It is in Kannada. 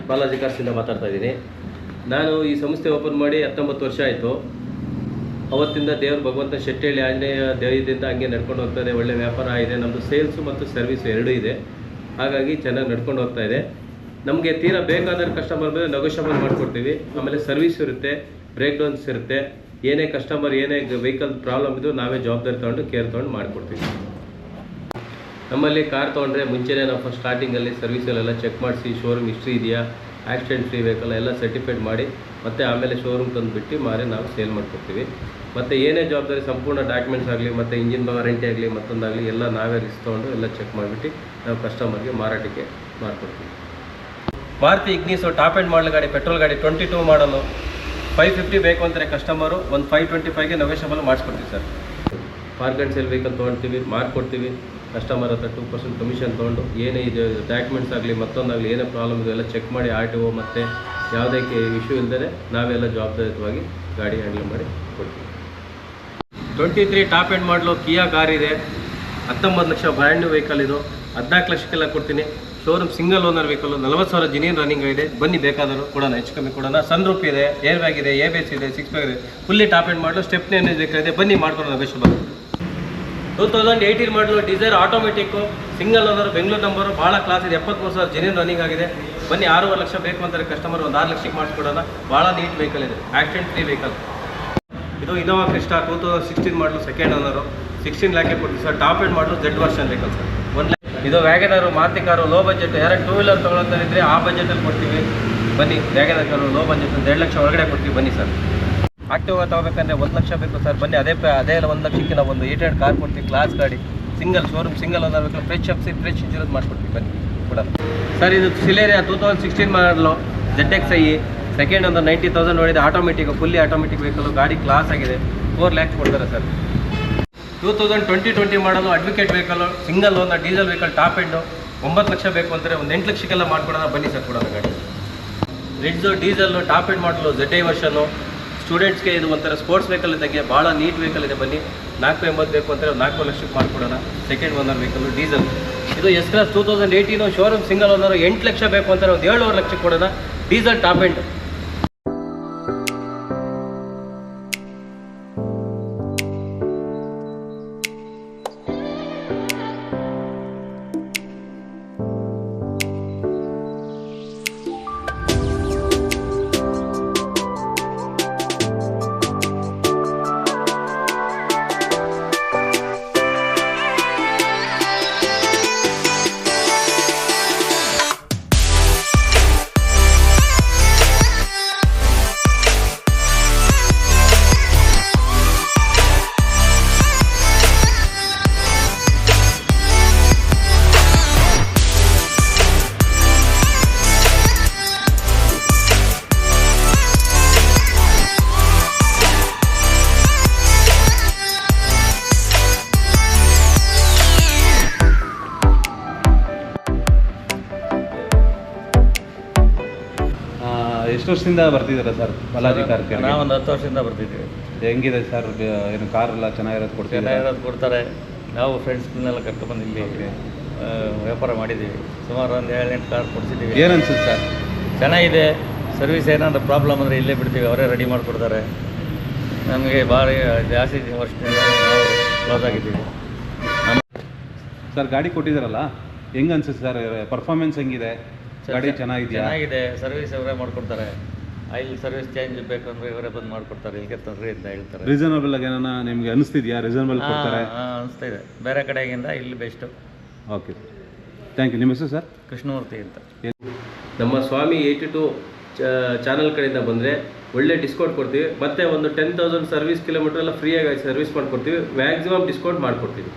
ಬಾಲಾಜಿ ಕಾರ್ಸಿಂದ ಮಾತಾಡ್ತಾ ಇದ್ದೀನಿ. ನಾನು ಈ ಸಂಸ್ಥೆ ಓಪನ್ ಮಾಡಿ 19 ವರ್ಷ ಆಯಿತು. ಅವತ್ತಿಂದ ದೇವರು ಭಗವಂತ ಶೆಟ್ಟಿಹಳ್ಳಿ ಆಂಜನೇಯ ದಯದಿಂದ ಹಂಗೆ ನಡ್ಕೊಂಡು ಹೋಗ್ತಾಯಿದೆ. ಒಳ್ಳೆ ವ್ಯಾಪಾರ ಇದೆ. ನಮ್ಮದು ಸೇಲ್ಸು ಮತ್ತು ಸರ್ವಿಸು ಎರಡೂ ಇದೆ. ಹಾಗಾಗಿ ಚೆನ್ನಾಗಿ ನಡ್ಕೊಂಡು ಹೋಗ್ತಾ ಇದೆ. ನಮಗೆ ತೀರಾ ಬೇಕಾದ ಕಸ್ಟಮರ್ ಮೇಲೆ ನೆಗೋಷಿಯಬಲ್ ಮಾಡಿಕೊಡ್ತೀವಿ. ಆಮೇಲೆ ಸರ್ವಿಸ್ ಇರುತ್ತೆ, ಬ್ರೇಕ್ ಡೌನ್ಸ್ ಇರುತ್ತೆ. ಏನೇ ಕಸ್ಟಮರ್ ಏನೇ ವೆಹಿಕಲ್ ಪ್ರಾಬ್ಲಮ್ ಇದ್ದು ನಾವೇ ಜವಾಬ್ದಾರಿ ತೊಗೊಂಡು ಕೇರ್ ತೊಗೊಂಡು ಮಾಡಿಕೊಡ್ತೀವಿ. ನಮ್ಮಲ್ಲಿ ಕಾರ್ ತೊಗೊಂಡ್ರೆ ಮುಂಚೆನೇ ನಾವು ಫಸ್ಟ್ ಸ್ಟಾರ್ಟಿಂಗಲ್ಲಿ ಸರ್ವಿಸಲ್ಲೆಲ್ಲ ಚೆಕ್ ಮಾಡಿಸಿ ಶೋರೂಮ್ ಹಿಸ್ಟ್ರಿ ಇದೆಯಾ, ಆಕ್ಸಿಡೆಂಟ್ ಫ್ರೀ ವೆಹಿಕಲ್ ಎಲ್ಲ ಸರ್ಟಿಫೈಡ್ ಮಾಡಿ ಮತ್ತು ಆಮೇಲೆ ಶೋರೂಮ್ ತಂದುಬಿಟ್ಟು ಮಾರೆ ನಾವು ಸೇಲ್ ಮಾಡಿಕೊಡ್ತೀವಿ. ಮತ್ತು ಏನೇ ಜವಾಬ್ದಾರಿ ಸಂಪೂರ್ಣ ಡಾಕ್ಯುಮೆಂಟ್ಸ್ ಆಗಲಿ ಮತ್ತು ಇಂಜಿನ್ ವಾರಂಟಿ ಆಗಲಿ ಮತ್ತೊಂದಾಗಲಿ ಎಲ್ಲ ನಾವೇ ರಿಸ್ಕ್ ತೊಗೊಂಡು ಎಲ್ಲ ಚೆಕ್ ಮಾಡಿಬಿಟ್ಟು ನಾವು ಕಸ್ಟಮರ್ಗೆ ಮಾರಾಟಕ್ಕೆ ಮಾಡಿಕೊಡ್ತೀವಿ. ಮಾರುತಿ ಇಗ್ನಿಸು ಟಾಪ್ ಎಂಡ್ ಮಾಡಲ್ ಗಾಡಿ, ಪೆಟ್ರೋಲ್ ಗಾಡಿ, 22 ಮಾಡಲು 550 ಬೇಕು ಅಂತಾರೆ ಕಸ್ಟಮರು. ಒಂದು 525ಗೆ ನೆಗೋಷಿಯಬಲ್ ಮಾಡಿಸ್ಕೊಡ್ತೀವಿ sir. Park and sale vehicle ತೊಗೊಳ್ತೀವಿ, ಮಾಡಿಕೊಡ್ತೀವಿ. ಕಸ್ಟಮರ್ ಹತ್ರ 2% ಕಮಿಷನ್ ತೊಗೊಂಡು ಏನೇ ಇದು ಡಾಕ್ಯುಮೆಂಟ್ಸ್ ಆಗಲಿ ಮತ್ತೊಂದಾಗಲಿ ಏನೇ ಪ್ರಾಬ್ಲಮ್ ಇದೆ ಎಲ್ಲ ಚೆಕ್ ಮಾಡಿ RTO ಮತ್ತು ಯಾವುದೇ ಇಶ್ಯೂ ಇಲ್ಲದೇ ನಾವೆಲ್ಲ ಜವಾಬ್ದಾರಿಯುತವಾಗಿ ಗಾಡಿ ಹ್ಯಾಂಡಲ್ ಮಾಡಿ ಕೊಡ್ತೀವಿ. 23 ಟಾಪ್ ಎಂಡ್ ಮಾಡಲು ಕಿಯಾ ಕಾರ್ ಇದೆ. 19 ಲಕ್ಷ ಬ್ರ್ಯಾಂಡ್ ನ್ಯೂ ವೆಹಿಕಲ್ ಇದು. 14 ಲಕ್ಷಕ್ಕೆಲ್ಲ ಕೊಡ್ತೀನಿ. Showroom single owner vehicle, 40,000 ಜಿನಿಯನ್ running ಇದೆ. ಬನ್ನಿ ಬೇಕಾದರೂ ಕೊಡೋಣ, ಹೆಚ್ಚು ಕಮ್ಮಿ ಕೊಡೋಣ. ಸನ್ ರೂಪ್ ಇದೆ, ಏರ್ ಬ್ಯಾಗ್ ಇದೆ, ABS ಇದೆ, 6 ಬ್ಯಾಗ್ ಇದೆ. ಫುಲ್ಲಿ ಟಾಪ್ ಎಂಡ್ ಮಾಡಲು ಸ್ಟೆಪ್ನಿ ಏನೇನು ಬೇಕಾಗಿದೆ ಬನ್ನಿ ಮಾಡ್ಕೊಡೋಣ. ನೆಗೋಷಿಯಬಲ್ 2018 ಮಾಡಲು Dzire automatic single owner, Bengaluru number, ಭಾಳ ಕ್ಲಾಸ್ ಇದೆ. 73,000 ಜಿನಿಯನ್ ರನ್ನಿಂಗ್ ಆಗಿದೆ. ಬನ್ನಿ 6.5 ಲಕ್ಷ ಬೇಕು ಅಂತಾರೆ ಕಸ್ಟಮರ್, ಒಂದು 6 ಲಕ್ಷಕ್ಕೆ ಮಾಡಿಸ್ಕೊಡೋಣ. ಭಾಳ ನೀಟ್ ವೆಹಿಕಲ್ ಇದೆ, ಆಕ್ಸಿಡೆಂಟ್ ಫ್ರೀ ವೆಹಿಕಲ್. ಇದು ಇನೋವಾ ಕ್ರಿಸ್ಟಾ 2016 ಮಾಡಲು ಸೆಕೆಂಡ್ ಓನರು, 16 ಲ್ಯಾಕೆ ಕೊಡ್ತೀವಿ ಸರ್. ಟಾಪ್ ಎಂಡ್ ಮಾಡಲು Z version vehicle sir. 1 lakh. ಇದು Wagon R, Maruti car, low budget. ಯಾರು 2 ವೀಲರ್ ತೊಗೊಳ್ತಾರಿದ್ರೆ ಆ ಬಜೆಟಲ್ಲಿ ಕೊಡ್ತೀವಿ. ಬನ್ನಿ Wagon R car low budget 1.5 lakh ಒಳಗಡೆ ಕೊಡ್ತೀವಿ. ಬನ್ನಿ ಸರ್. ಆಕ್ಟಿವಾ ತೊಗೋಬೇಕಂದ್ರೆ 1 ಲಕ್ಷ ಬೇಕು ಸರ್. ಬನ್ನಿ ಅದೇ 1 ಲಕ್ಷಕ್ಕೆ ನಾವು ಒಂದು 800 ಕಾರ್ ಕೊಡ್ತೀವಿ. ಕ್ಲಾಸ್ ಗಾಡಿ, single showroom, single owner vehicle, fresh FC, fresh insurance ಮಾಡಿಕೊಡ್ತೀವಿ. ಬನ್ನಿ ಕೂಡ ಸರ್. ಇದು ಸಿಲೇರಿಯಾ 2016 ಮಾಡಲು ZXi ಸೆಕೆಂಡ್ ಒಂದು 90,000 ನೋಡಿದೆ. Automatic, fully automatic vehicle. ಗಾಡಿ ಕ್ಲಾಸ್ ಆಗಿದೆ. 4 ಲ್ಯಾಕ್ಸ್ ಕೊಡ್ತಾರೆ ಸರ್. 2020 ಮಾಡಲು advocate vehicle, single owner, diesel vehicle, top end 9 lakh ಬೇಕು ಅಂತಾರೆ. ಒಂದು 8 ಲಕ್ಷಕ್ಕೆಲ್ಲ ಮಾಡ್ಕೊಡೋಣ. ಬನ್ನಿ ಸರ್ ಕೊಡೋಣ ಗಾಡಿ. ರಿಡ್ಜು ಡೀಸೆಲ್ಲು ಟಾಪ್ ಎಂಡ್ ಮಾಡಲು ZI ವರ್ಷನು. ಸ್ಟೂಡೆಂಟ್ಸ್ಗೆ ಇದು ಒಂಥರ ಸ್ಪೋರ್ಟ್ಸ್ ವೆಹಿಕಲ್ ಇದ್ದಾಗೆ ಭಾಳ ನೀಟ್ ವೆಹಿಕಲ್ ಇದೆ. ಬನ್ನಿ 480 ಬೇಕು ಅಂತಾರೆ. 4 ಲಕ್ಷಕ್ಕೆ ಮಾಡಿಕೊಡೋಣ. Second owner vehicle diesel. ಇದು S class 2018 showroom single owner. 8 lakh ಬೇಕು ಅಂತಾರೆ. ಒಂದು 7.5 ಲಕ್ಷಕ್ಕೆ ಕೊಡೋಣ. Diesel top end. ಎಷ್ಟು ವರ್ಷದಿಂದ ಬರ್ತಿದ್ದೀರಾ ಸರ್ ಬಾಲಾಜಿ ಕಾರ್ ಕೇರ್? ನಾವು ಒಂದು 10 ವರ್ಷದಿಂದ ಬರ್ತಿದ್ದೀವಿ. ಹೆಂಗಿದೆ ಸರ್? ಏನು ಕಾರ್ ಎಲ್ಲ ಚೆನ್ನಾಗಿರೋದು ಕೊಡ್ತೀವಿ? ಚೆನ್ನಾಗಿರೋದು ಕೊಡ್ತಾರೆ. ನಾವು ಫ್ರೆಂಡ್ಸ್ಗಳನ್ನೆಲ್ಲ ಕರ್ಕೊಂಡ್ಬಂದು ಇಲ್ಲಿ ವ್ಯಾಪಾರ ಮಾಡಿದ್ದೀವಿ. ಸುಮಾರು ಒಂದು 7-8 ಕಾರ್ ಕೊಡ್ಸಿದ್ದೀವಿ. ಏನು ಅನ್ಸುತ್ತೆ ಸರ್? ಚೆನ್ನಾಗಿದೆ. ಸರ್ವಿಸ್ ಏನಾದರೂ ಪ್ರಾಬ್ಲಮ್ ಅಂದರೆ ಇಲ್ಲೇ ಬಿಡ್ತೀವಿ, ಅವರೇ ರೆಡಿ ಮಾಡಿಕೊಡ್ತಾರೆ. ನಮಗೆ ಭಾಳ ಜಾಸ್ತಿ ವರ್ಷದಿಂದ ನಾವು ಕ್ಲೋಸ್ ಆಗಿದ್ದೀವಿ. ಸರ್ ಗಾಡಿ ಕೊಟ್ಟಿದ್ದಾರಲ್ಲ, ಹೆಂಗೆ ಅನ್ಸುತ್ತೆ ಸರ್? ಪರ್ಫಾರ್ಮೆನ್ಸ್ ಹೆಂಗಿದೆ? ಗಾಡಿ ಚೆನ್ನಾಗಿದೆ. ಸರ್ವಿಸ್ ಅವರೇ ಮಾಡಿಕೊಡ್ತಾರೆ. ಆಯಿಲ್ ಸರ್ವಿಸ್ ಚೇಂಜ್ ಬೇಕಂದ್ರೆ ಇವರೇ ಬಂದು ಮಾಡಿಕೊಡ್ತಾರೆ. ಇಲ್ಲಿಗೆ ತಂದ್ರಿ ಅಂತ ಹೇಳ್ತಾರೆ. ರೀಸನಬಲ್ ಆಗಿ ಏನೋ ನಿಮಗೆ ಅನಿಸ್ತಿದೆಯಾ? ರೀಸನಬಲ್ ಕೊಡ್ತಾರೆ? ಅನಿಸ್ತಾ ಇದೆ. ಬೇರೆ ಕಡೆಗಿಂದ ಇಲ್ಲಿ ಬೆಸ್ಟು. Okay, thank you. ನಿಮ್ಮ ಹೆಸರು ಸರ್? ಕೃಷ್ಣಮೂರ್ತಿ ಅಂತ. ನಮ್ಮ ಸ್ವಾಮಿ 82 ಚಾನಲ್ ಕಡೆಯಿಂದ ಬಂದರೆ ಒಳ್ಳೆ ಡಿಸ್ಕೌಂಟ್ ಕೊಡ್ತೀವಿ. ಮತ್ತು ಒಂದು 10,000 ಸರ್ವಿಸ್ ಕಿಲೋಮೀಟರ್ ಎಲ್ಲ ಫ್ರೀಯಾಗಿ ಸರ್ವಿಸ್ ಮಾಡಿಕೊಡ್ತೀವಿ. ಮ್ಯಾಕ್ಸಿಮಮ್ ಡಿಸ್ಕೌಂಟ್ ಮಾಡಿಕೊಡ್ತೀವಿ.